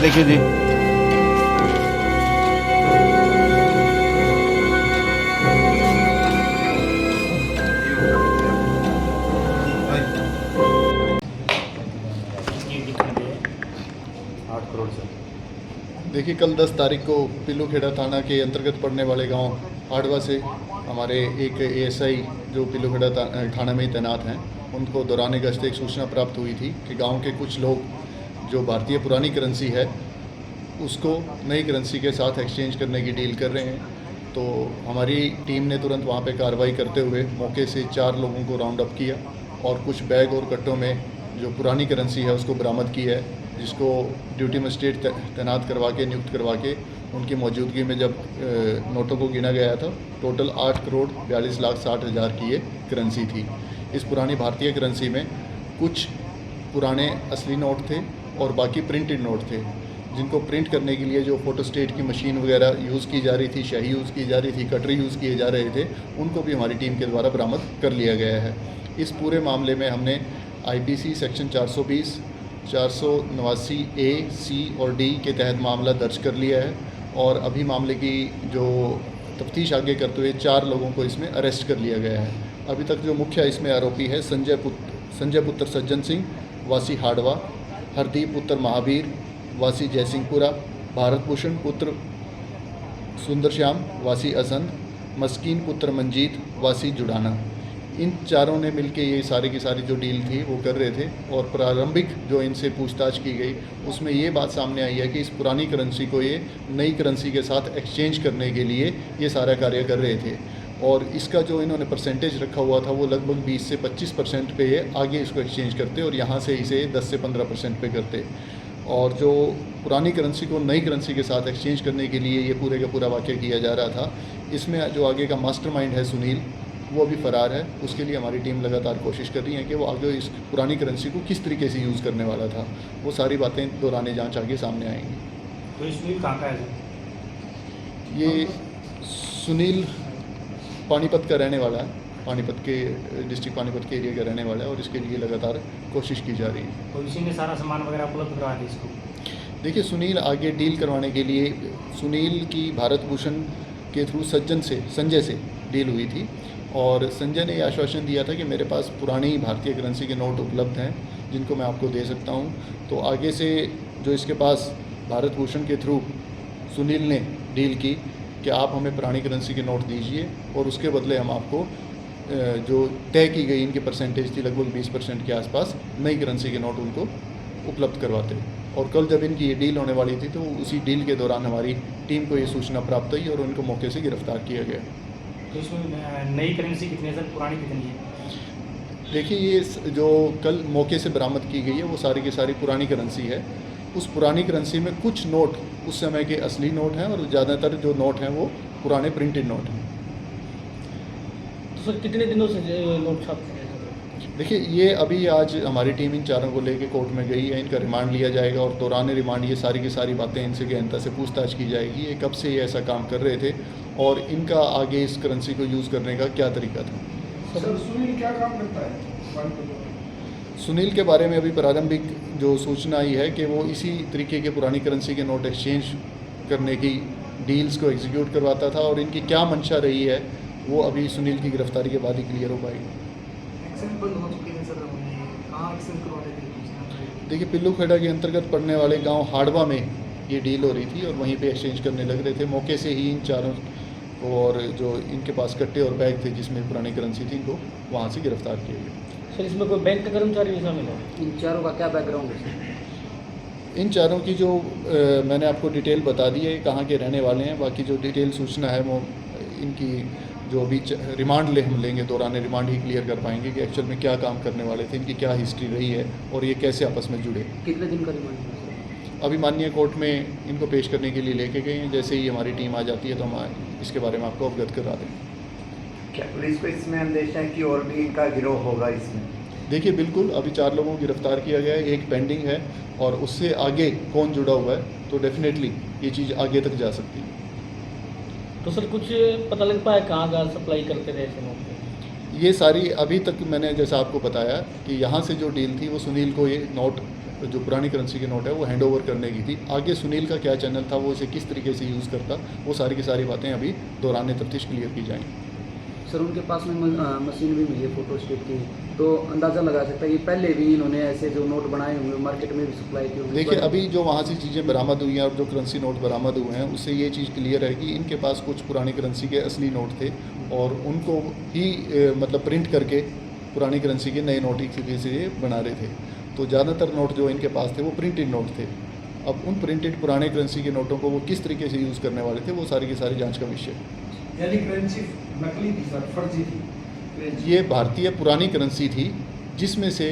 लिखी थी। देखिए, कल 10 तारीख को पिल्लूखेड़ा थाना के अंतर्गत पड़ने वाले गांव हाड़वा से हमारे एक एएसआई जो पिल्लूखेड़ा थाना में ही तैनात हैं, उनको दौरान गश्त एक सूचना प्राप्त हुई थी कि गांव के कुछ लोग जो भारतीय पुरानी करेंसी है उसको नई करेंसी के साथ एक्सचेंज करने की डील कर रहे हैं। तो हमारी टीम ने तुरंत वहां पे कार्रवाई करते हुए मौके से 4 लोगों को राउंड अप किया और कुछ बैग और कट्टों में जो पुरानी करेंसी है उसको बरामद की है, जिसको ड्यूटी मजिस्ट्रेट तैनात करवा के नियुक्त करवा के उनकी मौजूदगी में जब नोटों को गिना गया था, टोटल 8,42,60,000 की ये करेंसी थी। इस पुरानी भारतीय करेंसी में कुछ पुराने असली नोट थे और बाकी प्रिंटेड नोट थे, जिनको प्रिंट करने के लिए जो फोटोस्टेट की मशीन वगैरह यूज़ की जा रही थी, शाही यूज़ की जा रही थी, कटरी यूज़ किए जा रहे थे, उनको भी हमारी टीम के द्वारा बरामद कर लिया गया है। इस पूरे मामले में हमने आईपीसी सेक्शन 420, 489 ए, सी और डी के तहत मामला दर्ज कर लिया है और अभी मामले की जो तफ्तीश आगे करते हुए 4 लोगों को इसमें अरेस्ट कर लिया गया है। अभी तक जो मुख्य इसमें आरोपी है संजय पुत्र सज्जन सिंह वासी हाड़वा, हरदीप पुत्र महावीर वासी जयसिंहपुरा, भारत भूषण पुत्र सुंदर श्याम वासी असंध, मस्कीन पुत्र मंजीत वासी जुड़ाना, इन चारों ने मिलकर ये सारी की सारी जो डील थी वो कर रहे थे। और प्रारंभिक जो इनसे पूछताछ की गई उसमें ये बात सामने आई है कि इस पुरानी करेंसी को ये नई करेंसी के साथ एक्सचेंज करने के लिए ये सारा कार्य कर रहे थे और इसका जो इन्होंने परसेंटेज रखा हुआ था वो लगभग 20 से 25% पे ये आगे इसको एक्सचेंज करते और यहाँ से इसे 10 से 15% पे करते। और जो पुरानी करेंसी को नई करेंसी के साथ एक्सचेंज करने के लिए ये पूरे का पूरा वाक़या किया जा रहा था, इसमें जो आगे का मास्टरमाइंड है सुनील, वो अभी फ़रार है। उसके लिए हमारी टीम लगातार कोशिश कर रही है कि वो आगे इस पुरानी करेंसी को किस तरीके से यूज़ करने वाला था, वो सारी बातें दौरान जांच आगे सामने आएंगी। तो ये सुनील कहाँ का है? ये सुनील पानीपत का रहने वाला है, पानीपत के डिस्ट्रिक्ट पानीपत के एरिया का रहने वाला है और इसके लिए लगातार कोशिश की जा रही है। तो इसी ने सारा सामान वगैरह उपलब्ध करवा दिया इसको? देखिए, सुनील आगे डील करवाने के लिए सुनील की भारत भूषण के थ्रू संजय से डील हुई थी और संजय ने ये आश्वासन दिया था कि मेरे पास पुरानी भारतीय करेंसी के नोट उपलब्ध हैं जिनको मैं आपको दे सकता हूं। तो आगे से जो इसके पास भारत भूषण के थ्रू सुनील ने डील की कि आप हमें पुरानी करेंसी के नोट दीजिए और उसके बदले हम आपको जो तय की गई इनकी परसेंटेज थी लगभग 20% के आसपास नई करेंसी के नोट उनको उपलब्ध करवाते। और कल जब इनकी ये डील होने वाली थी तो उसी डील के दौरान हमारी टीम को ये सूचना प्राप्त हुई और उनको मौके से गिरफ्तार किया गया। तो इसमें नई करेंसी कितनी है सर, पुरानी कितनी है? देखिए, ये जो कल मौके से बरामद की गई है वो सारी की सारी पुरानी करेंसी है। उस पुरानी करेंसी में कुछ नोट उस समय के असली नोट हैं और ज़्यादातर जो नोट हैं वो पुराने प्रिंटेड नोट हैं। तो सर कितने दिनों से नोट छापते हैं? देखिए, ये अभी आज हमारी टीम इन चारों को लेकर कोर्ट में गई है, इनका रिमांड लिया जाएगा और दौरान रिमांड ये सारी की सारी बातें इनसे गहनता से पूछताछ की जाएगी। ये कब से ये ऐसा काम कर रहे थे और इनका आगे इस करेंसी को यूज़ करने का क्या तरीका था। सर, सुनील क्या काम करता है? सुनील के बारे में अभी प्रारंभिक जो सूचना आई है कि वो इसी तरीके के पुरानी करेंसी के नोट एक्सचेंज करने की डील्स को एग्जीक्यूट करवाता था और इनकी क्या मंशा रही है वो अभी सुनील की गिरफ्तारी के बाद ही क्लियर हो पाएगी। देखिए, पिल्लूखेड़ा के अंतर्गत पड़ने वाले गांव हाड़वा में ये डील हो रही थी और वहीं पे एक्सचेंज करने लग रहे थे। मौके से ही इन चारों और जो इनके पास कट्टे और बैग थे जिसमें पुरानी करेंसी थी, इनको वहाँ से गिरफ्तार किया गया। सर, इसमें कोई बैंक का कर्मचारी भी शामिल है? इन चारों का क्या बैकग्राउंड है? इन चारों की जो मैंने आपको डिटेल बता दी है, कहाँ के रहने वाले हैं। बाकी जो डिटेल सूचना है वो इनकी जो अभी रिमांड हम लेंगे, दौरान रिमांड ही क्लियर कर पाएंगे कि एक्चुअल में क्या काम करने वाले थे, इनकी क्या हिस्ट्री रही है और ये कैसे आपस में जुड़े। कितने दिन का रिमांड है? अभी माननीय कोर्ट में इनको पेश करने के लिए लेके गए हैं। जैसे ही हमारी टीम आ जाती है तो हम इसके बारे में आपको अवगत करा देंगे। क्या पुलिस को इसमें अंदेशा है कि और भी इनका गिरोह होगा इसमें? देखिए, बिल्कुल, अभी 4 लोगों को गिरफ्तार किया गया है, एक पेंडिंग है और उससे आगे कौन जुड़ा हुआ है तो डेफिनेटली ये चीज़ आगे तक जा सकती है। तो सर कुछ पता लग पाया कहाँ कहाँ सप्लाई करते थे ऐसे नोट? ये सारी अभी तक मैंने जैसा आपको बताया कि यहाँ से जो डील थी वो सुनील को ये नोट जो पुरानी करेंसी के नोट है वो हैंड ओवर करने की थी। आगे सुनील का क्या चैनल था, वो इसे किस तरीके से यूज़ करता, वो सारी की सारी बातें अभी दौरान तफ्तीश क्लियर की जाएंगी। सर उनके पास में मशीन भी मिली है फोटो स्टेट की, तो अंदाज़ा लगा सकता है कि पहले भी इन्होंने ऐसे जो नोट बनाए हुए मार्केट में भी सप्लाई की होंगी। देखिए अभी जो वहाँ से चीज़ें बरामद हुई हैं और जो करेंसी नोट बरामद हुए हैं उससे ये चीज़ क्लियर है कि इनके पास कुछ पुरानी करेंसी के असली नोट थे और उनको ही मतलब प्रिंट करके पुरानी करेंसी के नए नोट एक तरीके से ये बना रहे थे। तो ज़्यादातर नोट जो इनके पास थे वो प्रिंटेड नोट थे। अब उन प्रिंटेड पुराने करेंसी के नोटों को वो किस तरीके से यूज़ करने वाले थे, वो सारी की सारी जांच का विषय है। यानी करेंसी नकली थी सर, फर्जी थी। ये भारतीय पुरानी करेंसी थी जिसमें से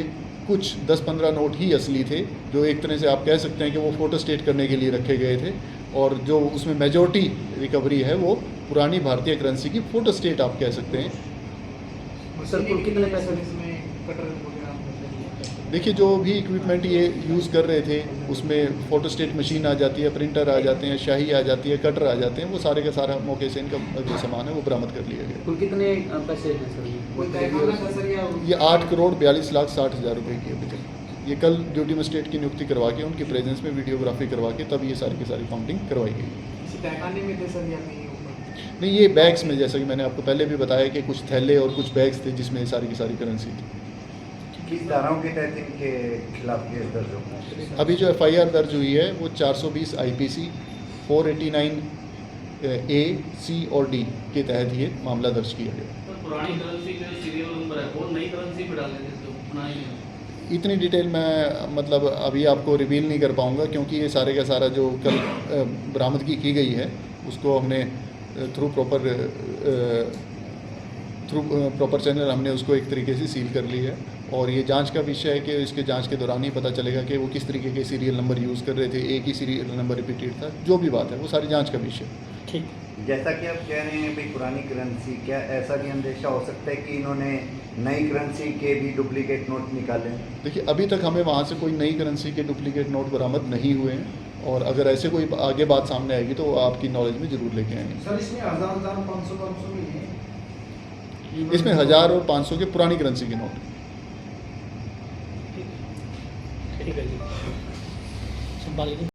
कुछ 10-15 नोट ही असली थे, जो एक तरह से आप कह सकते हैं कि वो फ़ोटो स्टेट करने के लिए रखे गए थे, और जो उसमें मेजॉरिटी रिकवरी है वो पुरानी भारतीय करेंसी की फ़ोटो स्टेट आप कह सकते हैं। सर कुल कितने पैसे? देखिए जो भी इक्विपमेंट ये यूज़ कर रहे थे उसमें फ़ोटो स्टेट मशीन आ जाती है, प्रिंटर आ जाते हैं, शाही आ जाती है, कटर आ जाते हैं, वो सारे का सारा मौके से इनका जो सामान है वो बरामद कर लिया गया। कुल कितने पैसे हैं सर ये 8,42,60,60,000 रुपये की अभी तक। ये कल ड्यूटी मजिस्ट्रेट की नियुक्ति करवा के उनकी प्रेजेंस में वीडियोग्राफी करवा के तब ये सारी की सारी काउंटिंग करवाई गई। नहीं, ये बैग्स में, जैसा कि मैंने आपको पहले भी बताया कि कुछ थैले और कुछ बैग्स थे जिसमें ये सारी की सारी करेंसी थी। किस धाराओं के तहत इनके खिलाफ केस दर्ज होगा? अभी जो FIR दर्ज हुई है वो 420 IPC 489 A, C और D के तहत ये मामला दर्ज किया गया। तो पुरानी करेंसी जो सीरियल नंबर है वो नई करेंसी पे डाल देते तो बनाई नहीं। इतनी डिटेल मैं मतलब अभी आपको रिवील नहीं कर पाऊँगा, क्योंकि ये सारे का सारा जो कल बरामदगी की गई है उसको हमने थ्रू प्रॉपर चैनल हमने उसको एक तरीके से सील कर ली है, और ये जांच का विषय है कि इसके जांच के दौरान ही पता चलेगा कि वो किस तरीके के सीरियल नंबर यूज़ कर रहे थे, एक ही सीरियल नंबर रिपीटेड था, जो भी बात है वो सारी जांच का विषय। ठीक। जैसा कि आप कह रहे हैं भाई पुरानी करेंसी, क्या ऐसा भी अंदेशा हो सकता है कि इन्होंने नई करेंसी के भी डुप्लीकेट नोट निकाले? देखिए अभी तक हमें वहाँ से कोई नई करेंसी के डुप्लीकेट नोट बरामद नहीं हुए हैं, और अगर ऐसे कोई आगे बात सामने आएगी तो आपकी नॉलेज में ज़रूर लेके आएंगे। सर इसमें 1000, 500 में है। इसमें 1000 और 500 के पुरानी करेंसी के नोट। ठीक है जी, संभालिए।